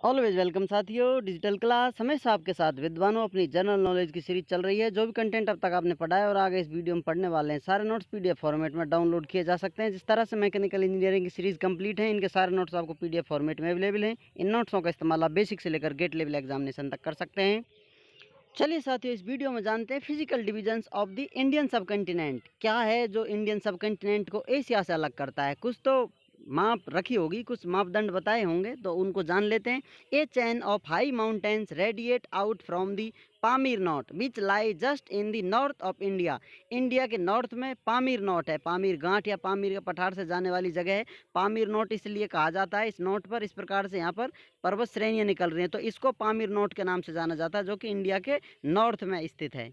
Always welcome साथियों। Digital class हमेशा आपके साथ विद्वानों अपनी जनरल नॉलेज की सीरीज चल रही है। जो भी कंटेंट अब तक आपने पढ़ा है और आगे इस वीडियो में पढ़ने वाले हैं, सारे नोट्स पीडीएफ फॉर्मेट में डाउनलोड किए जा सकते हैं। जिस तरह से मैकेनिकल इंजीनियरिंग की सीरीज कंप्लीट है, इनके सारे नोट्स आपको पीडीएफ फॉर्मेट में अवेलेबल हैं। इन नोट्सों का इस्तेमाल आप बेसिक से लेकर गेट लेवल एग्जामिनेशन तक कर सकते हैं। चलिए साथियों, इस वीडियो में जानते हैं physical divisions of the Indian सब कंटिनेंट। क्या है जो इंडियन सब कंटिनेंट को एशिया से अलग करता है। कुछ तो माप रखी होगी, कुछ मापदंड बताए होंगे, तो उनको जान लेते हैं। A chain of high mountains radiate out from the Pamir knot which lie just in the north of India. India के नॉर्थ में पामीर नॉट है। पामीर गांठ या पामीर के पठार से जाने वाली जगह है। पामीर नॉट इसलिए कहा जाता है। इस नॉट पर इस प्रकार से यहाँ पर पर्वत श्रेणियाँ निकल रही हैं, तो इसको पामीर नॉट के नाम से जाना जाता है, जो कि इंडिया के नॉर्थ में स्थित है।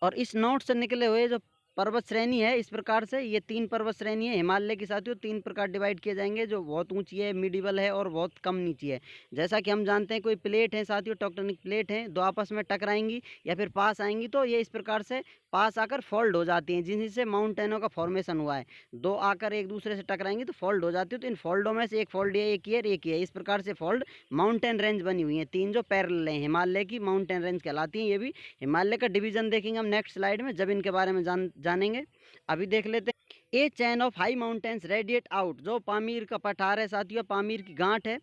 और इस नॉट से निकले हुए जो पर्वत श्रेणी है, इस प्रकार से ये 3 पर्वत श्रेणी है हिमालय की साथियों। 3 प्रकार डिवाइड किए जाएंगे, जो बहुत ऊंची है, मिडिवल है और बहुत कम नीची है। जैसा कि हम जानते हैं, कोई प्लेट है साथियों, टेक्टोनिक प्लेट है, दो आपस में टकराएंगी या फिर पास आएंगी, तो ये इस प्रकार से पास आकर फोल्ड हो जाती हैं, जिनसे माउंटेनों का फॉर्मेशन हुआ है। दो आकर एक दूसरे से टकराएंगी तो फोल्ड हो जाती है। तो इन फोल्डों में से एक फोल्ड है, एक ही है, एक ही है। इस प्रकार से फोल्ड माउंटेन रेंज बनी हुई है। 3 जो पैरेलल हैं, हिमालय की माउंटेन रेंज कहलाती हैं। ये भी हिमालय का डिवीजन देखेंगे हम नेक्स्ट स्लाइड में, जब इनके बारे में जानेंगे। अभी देख लेते हैं। A chain of high mountains radiate out, जो पामीर का पठार है साथियों, पामीर की गांठ है,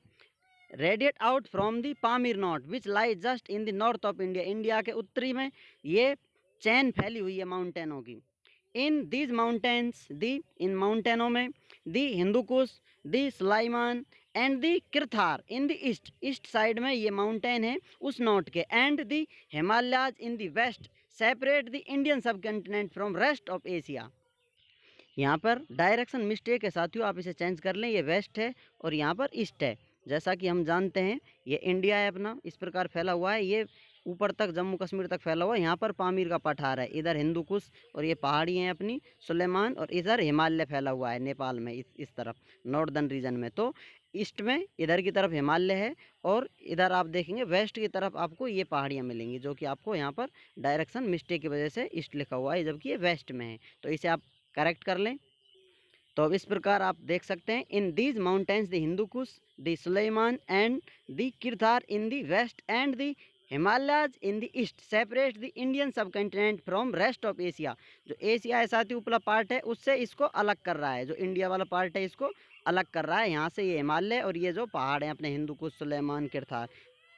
radiate out from the Pamir knot which lie just in the north of India. India के उत्तरी में ये चैन फैली हुई है माउंटेनों की। इन दीज माउंटेन्स, दी इन माउंटेनों में, the Hindukush, the Sulaiman and the Kirthar in the east, east side में ये माउंटेन है उस नॉट के, and the Himalayas in the west separate the Indian subcontinent from rest of Asia. यहाँ पर डायरेक्शन मिस्टेक है साथियों, आप इसे चेंज कर लें। ये वेस्ट है और यहाँ पर ईस्ट है। जैसा कि हम जानते हैं, ये इंडिया है अपना, इस प्रकार फैला हुआ है। ये ऊपर तक जम्मू कश्मीर तक फैला हुआ है। यहाँ पर पामीर का पठार है, इधर हिंदू कुश और ये पहाड़ी हैं अपनी सुलेमान, और इधर हिमालय फैला हुआ है नेपाल में, इस तरफ नॉर्दर्न रीजन में। तो ईस्ट में इधर की तरफ हिमालय है, और इधर आप देखेंगे वेस्ट की तरफ आपको ये पहाड़ियाँ मिलेंगी, जो कि आपको यहाँ पर डायरेक्शन मिस्टेक की वजह से ईस्ट लिखा हुआ है, जबकि ये वेस्ट में है। तो इसे आप करेक्ट कर लें। तो अब इस प्रकार आप देख सकते हैं, in these mountains the Hindu Kush, the Sulaiman and the Kirthar in the west and the Himalayas in the east separate the Indian subcontinent from rest of Asia. जो एशिया है साथी उपला पार्ट है, उससे इसको अलग कर रहा है। जो इंडिया वाला पार्ट है, इसको अलग कर रहा है। यहाँ से ये हिमालय और ये जो पहाड़ हैं अपने हिंदू कुश, सुलेमान, किरथार,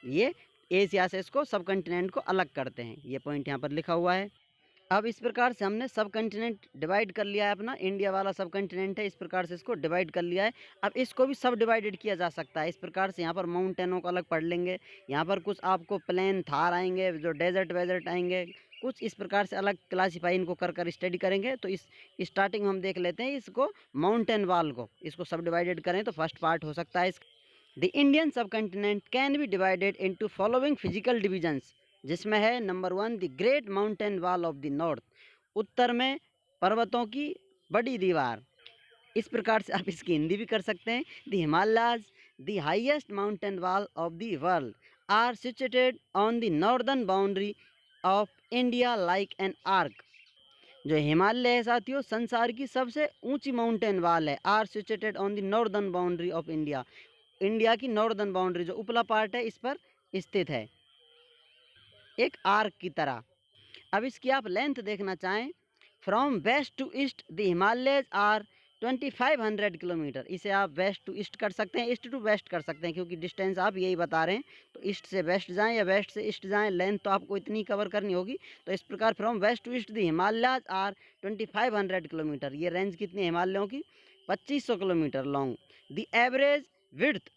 ये एशिया से इसको सब कंटिनेंट को अलग करते हैं। ये पॉइंट यहाँ पर लिखा हुआ है। अब इस प्रकार से हमने सब कंटिनेंट डिवाइड कर लिया है। अपना इंडिया वाला सब कंटिनेंट है, इस प्रकार से इसको डिवाइड कर लिया है। अब इसको भी सब डिवाइडेड किया जा सकता है इस प्रकार से। यहाँ पर माउंटेनों को अलग पढ़ लेंगे, यहाँ पर कुछ आपको प्लेन थार आएंगे, जो डेजर्ट वेजर्ट आएंगे, कुछ इस प्रकार से अलग क्लासीफाई इनको कर स्टडी करेंगे। तो इस स्टार्टिंग में हम देख लेते हैं इसको, माउंटेन वाल को, इसको सब डिवाइडेड करें तो फर्स्ट पार्ट हो सकता है इस the Indian subcontinent can be divided into following physical divisions, जिसमें है number 1 the great mountain wall of the north, उत्तर में पर्वतों की बड़ी दीवार। इस प्रकार से आप इसकी हिंदी भी कर सकते हैं। The Himalayas the highest mountain wall of the world are situated on the northern boundary of India like an arc. जो हिमालय है साथियों, संसार की सबसे ऊंची माउंटेन वॉल है, are situated on the northern boundary of India. India की northern boundary जो उपला पार्ट है, इस पर स्थित है एक आर्क की तरह। अब इसकी आप लेंथ देखना चाहें, from west to east the Himalayas are 2500 kilometre. इसे आप वेस्ट टू ईस्ट कर सकते हैं, ईस्ट टू वेस्ट कर सकते हैं, क्योंकि डिस्टेंस आप यही बता रहे हैं। तो ईस्ट से वेस्ट जाएं या वेस्ट से ईस्ट जाएं, लेंथ तो आपको इतनी कवर करनी होगी। तो इस प्रकार from west to east the Himalayas are 2500 kilometre. ये रेंज कितनी है हिमालयों की? 2500 kilometre long. The average width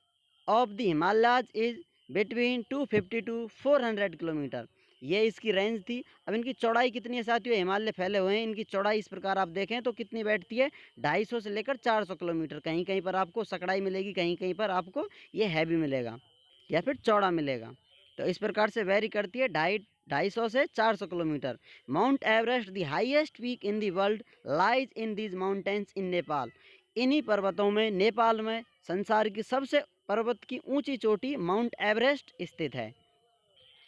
of the Himalayas is between 250 to 400 kilometre. ये इसकी रेंज थी। अब इनकी चौड़ाई कितनी है साथियों? हिमालय फैले हुए हैं, इनकी चौड़ाई इस प्रकार आप देखें तो कितनी बैठती है? 250 से लेकर 400 किलोमीटर। कहीं कहीं पर आपको सकड़ाई मिलेगी, कहीं कहीं पर आपको ये हैवी मिलेगा या फिर चौड़ा मिलेगा। तो इस प्रकार से वेरी करती है, 250 से 400 kilometre. Mount Everest the highest peak in the world lies in these mountains in Nepal. इन्हीं पर्वतों में, नेपाल में संसार की सबसे पर्वत की ऊंची चोटी माउंट एवरेस्ट स्थित है।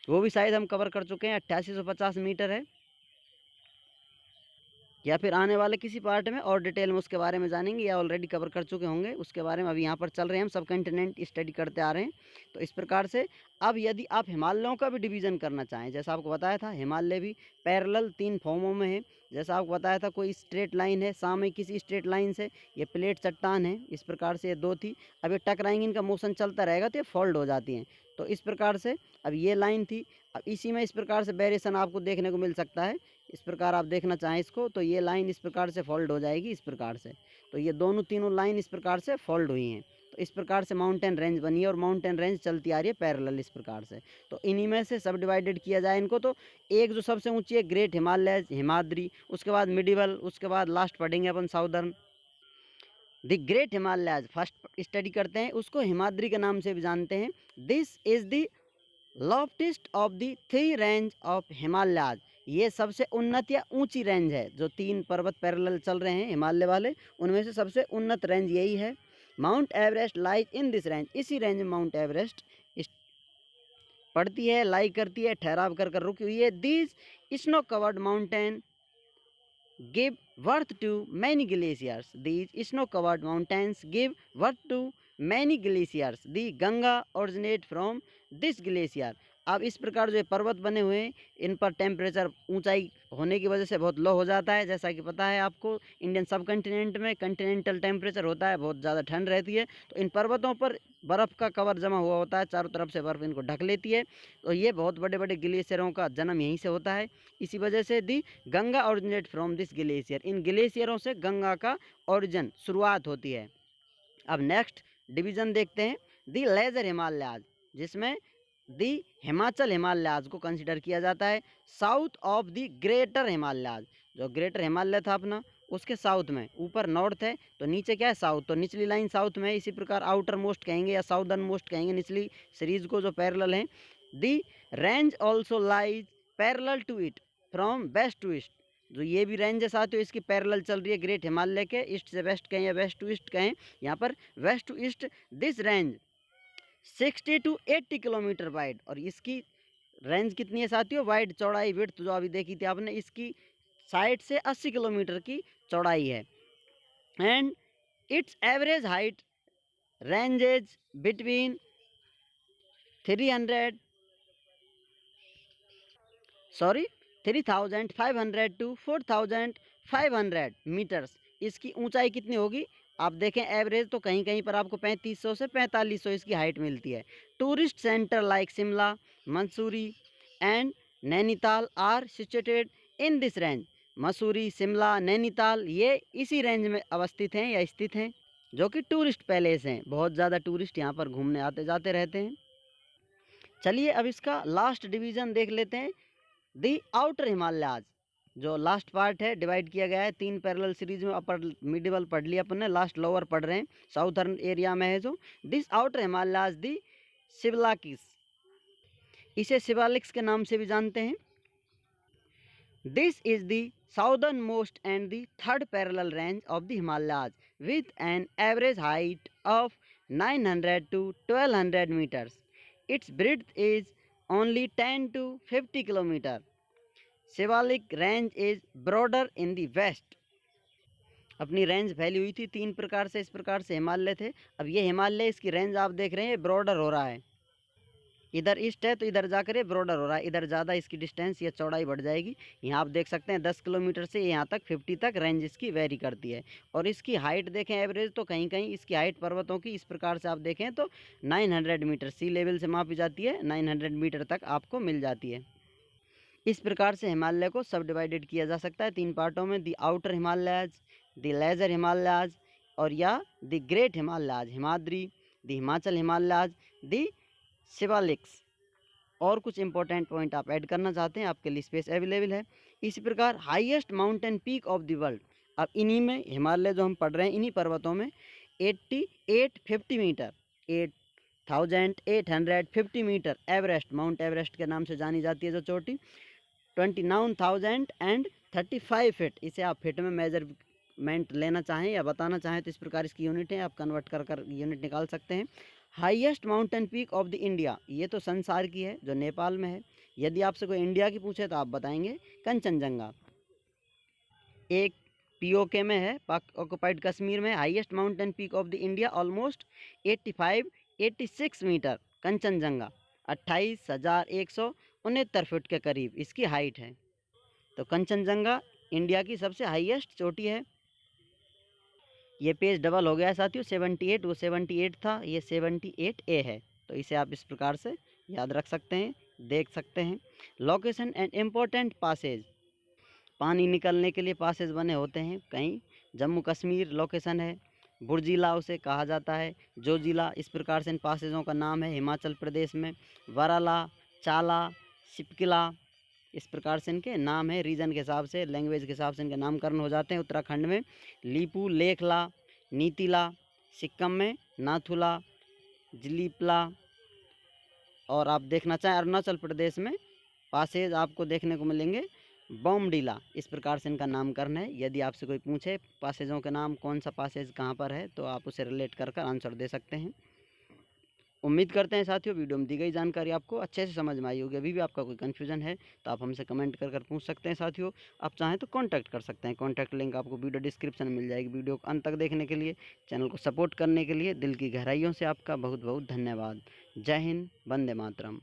वो भी शायद हम कवर कर चुके हैं, 8850 मीटर है। या फिर आने वाले किसी पार्ट में और डिटेल में उसके बारे में जानेंगे, या ऑलरेडी कवर कर चुके होंगे उसके बारे में। अभी यहाँ पर चल रहे हैं, हम सब कंटिनेंट स्टडी करते आ रहे हैं। तो इस प्रकार से अब यदि आप हिमालयों का भी डिवीज़न करना चाहें, जैसा आपको बताया था हिमालय भी पैरेलल 3 फॉर्मों में है। जैसा आपको बताया था कोई स्ट्रेट लाइन है, सामने किसी स्ट्रेट लाइन से ये प्लेट चट्टान है, इस प्रकार से ये 2 थी। अब ये टकराएंगी, इनका मोशन चलता रहेगा तो ये फोल्ड हो जाती हैं। तो इस प्रकार से अब ये लाइन थी। अब इसी में इस प्रकार से वेरिएशन आपको देखने को मिल सकता है। इस प्रकार आप देखना चाहें इसको तो ये लाइन इस प्रकार से फोल्ड हो जाएगी इस प्रकार से। तो ये दोनों तीनों लाइन इस प्रकार से फोल्ड हुई हैं। तो इस प्रकार से माउंटेन रेंज बनी है और माउंटेन रेंज चलती आ रही है पैरेलल इस प्रकार से। तो इन्हीं में से सब डिवाइडेड किया जाए इनको तो एक जो सबसे ऊंची है ग्रेट हिमालय हिमाद्री, उसके बाद मिडिवल, उसके बाद लास्ट पढ़ेंगे अपन southern. The great Himalayas first study करते हैं, उसको हिमाद्री के नाम से भी जानते हैं। This is the loftiest of the 3 range of Himalayas. ये सबसे उन्नत या ऊंची रेंज है, जो 3 पर्वत पैरेलल चल रहे हैं हिमालय वाले, उनमें से सबसे उन्नत रेंज यही है। Mount Everest lies in this range, इसी रेंज में माउंट एवरेस्ट पड़ती है, लाई करती है, ठहराव कर कर रुकी हुई है। This snow covered mountain give birth to many glaciers. These snow-covered mountains give birth to many glaciers. The Ganga originate from this glacier. अब इस प्रकार जो पर्वत बने हुए हैं, इन पर टेम्परेचर ऊंचाई होने की वजह से बहुत लो हो जाता है। जैसा कि पता है आपको, इंडियन सब कंटिनेंट में कंटिनेंटल टेम्परेचर होता है, बहुत ज़्यादा ठंड रहती है। तो इन पर्वतों पर बर्फ़ का कवर जमा हुआ होता है, चारों तरफ से बर्फ़ इनको ढक लेती है। तो ये बहुत बड़े बड़े ग्लेशियरों का जन्म यहीं से होता है। इसी वजह से the Ganga originate from this glacier, इन ग्लेशियरों से गंगा का ओरिजिन शुरुआत होती है। अब नेक्स्ट डिवीज़न देखते हैं, दी लेजर हिमालयाज, जिसमें दी हिमाचल हिमालयाज को कंसिडर किया जाता है। South of the greater Himalayas, जो ग्रेटर हिमालय था अपना उसके साउथ में, ऊपर नॉर्थ है तो नीचे क्या है साउथ, तो निचली लाइन साउथ में है। इसी प्रकार आउटर मोस्ट कहेंगे या साउदर्न मोस्ट कहेंगे निचली सीरीज को जो पैरेलल है। The range also lies parallel to it from west to east, जो ये भी रेंज है साथियों इसकी पैरेलल चल रही है ग्रेट हिमालय के, ईस्ट से वेस्ट कहें या वेस्ट टू ईस्ट कहें, यहाँ पर west to east. This range 60 to 80 kilometre wide, और इसकी रेंज कितनी है साथियों, वाइड चौड़ाई विड्थ जो अभी देखी थी आपने, इसकी साइड से 80 किलोमीटर की चौड़ाई है। And its average height ranges between 3,500 to 4,500 metres. इसकी ऊंचाई कितनी होगी आप देखें, एवरेज तो कहीं कहीं पर आपको 3500 से 4500 इसकी हाइट मिलती है। Tourist centre like Shimla, Mussoorie and Nainital are situated in this range. Mussoorie, Shimla, Nainital ये इसी रेंज में अवस्थित हैं या स्थित हैं, जो कि टूरिस्ट पैलेस हैं। बहुत ज़्यादा टूरिस्ट यहाँ पर घूमने आते जाते रहते हैं। चलिए अब इसका लास्ट डिवीज़न देख लेते हैं, दी आउटर हिमालयाज, जो लास्ट पार्ट है डिवाइड किया गया है 3 पैरेलल सीरीज में। अपर मिडिवल पढ़ लिया अपन ने, लास्ट लोअर पढ़ रहे हैं, साउथर्न एरिया में है जो। This outer Himalayas the Shivaliks, इसे शिवालिक्स के नाम से भी जानते हैं। This is the southernmost and the third parallel range of the Himalayas with an average height of 900 to 1200 metres. Its breadth is only 10 to 50 kilometre. Shivalik range is broader in the west. अपनी range फैली हुई थी 3 प्रकार से, इस प्रकार से हिमालय थे। अब ये हिमालय इसकी रेंज आप देख रहे हैं ये ब्रॉडर हो रहा है, इधर ईस्ट है तो इधर जाकर ये ब्रॉडर हो रहा है, इधर ज़्यादा इसकी डिस्टेंस या चौड़ाई बढ़ जाएगी। यहाँ आप देख सकते हैं 10 किलोमीटर से यहाँ तक 50 तक रेंज इसकी वेरी करती है। और इसकी हाइट देखें एवरेज तो कहीं कहीं इसकी हाइट पर्वतों की इस प्रकार से आप देखें तो 900 मीटर सी लेवल से मापी जाती है, 900 मीटर तक आपको मिल जाती है। इस प्रकार से हिमालय को सब डिवाइडेड किया जा सकता है 3 पार्टों में, the outer Himalayas, the lesser Himalayas और या the great Himalayas Himadri, the Himachal Himalayas, the Shivaliks. और कुछ इंपॉर्टेंट पॉइंट आप ऐड करना चाहते हैं, आपके लिए स्पेस अवेलेबल है। इसी प्रकार highest mountain peak of the world, अब इन्हीं में हिमालय जो हम पढ़ रहे हैं इन्हीं पर्वतों में 8850 metre, 8850 metre Everest, Mount Everest के नाम से जानी जाती है जो चोटी, 29,035 फीट। इसे आप फिट में मेजरमेंट लेना चाहें या बताना चाहें तो इस प्रकार इसकी यूनिट है, आप कन्वर्ट कर कर यूनिट निकाल सकते हैं। Highest mountain peak of the India, ये तो संसार की है जो नेपाल में है। यदि आपसे कोई इंडिया की पूछे तो आप बताएंगे कंचनजंगा। एक पीओके में है, पाक ऑक्युपाइड कश्मीर में। Highest mountain peak of the India almost 86 metre, Kangchenjunga 28,169 feet के करीब इसकी हाइट है। तो कंचनजंगा इंडिया की सबसे हाईएस्ट चोटी है। ये पेज डबल हो गया है साथियों, 78 वो 78 था, ये 78A है। तो इसे आप इस प्रकार से याद रख सकते हैं, देख सकते हैं। लोकेशन एंड इम्पोर्टेंट पासेज, पानी निकलने के लिए पासेज बने होते हैं कहीं। जम्मू कश्मीर लोकेशन है, बुर्जिला उसे कहा जाता है, जोजिला, इस प्रकार से इन पासेजों का नाम है। हिमाचल प्रदेश में वराला, चाला, शिपकिला, इस प्रकार से इनके नाम है। रीजन के हिसाब से, लैंग्वेज के हिसाब से इनके नामकरण हो जाते हैं। उत्तराखंड में लीपू, लेखला, नीतिला, सिक्किम में नाथुला, जिलीपला, और आप देखना चाहें अरुणाचल प्रदेश में पासेज आपको देखने को मिलेंगे बॉमडीला, इस प्रकार से इनका नामकरण है। यदि आपसे कोई पूछे पासेजों के नाम, कौन सा पासेज कहाँ पर है, तो आप उसे रिलेट कर आंसर दे सकते हैं। उम्मीद करते हैं साथियों वीडियो में दी गई जानकारी आपको अच्छे से समझ में आई होगी। अभी भी आपका कोई कन्फ्यूजन है तो आप हमसे कमेंट कर पूछ सकते हैं साथियों। आप चाहें तो कांटेक्ट कर सकते हैं, कांटेक्ट लिंक आपको वीडियो डिस्क्रिप्शन में मिल जाएगी। वीडियो को अंत तक देखने के लिए, चैनल को सपोर्ट करने के लिए दिल की गहराइयों से आपका बहुत बहुत धन्यवाद। जय हिंद, वंदे मातरम।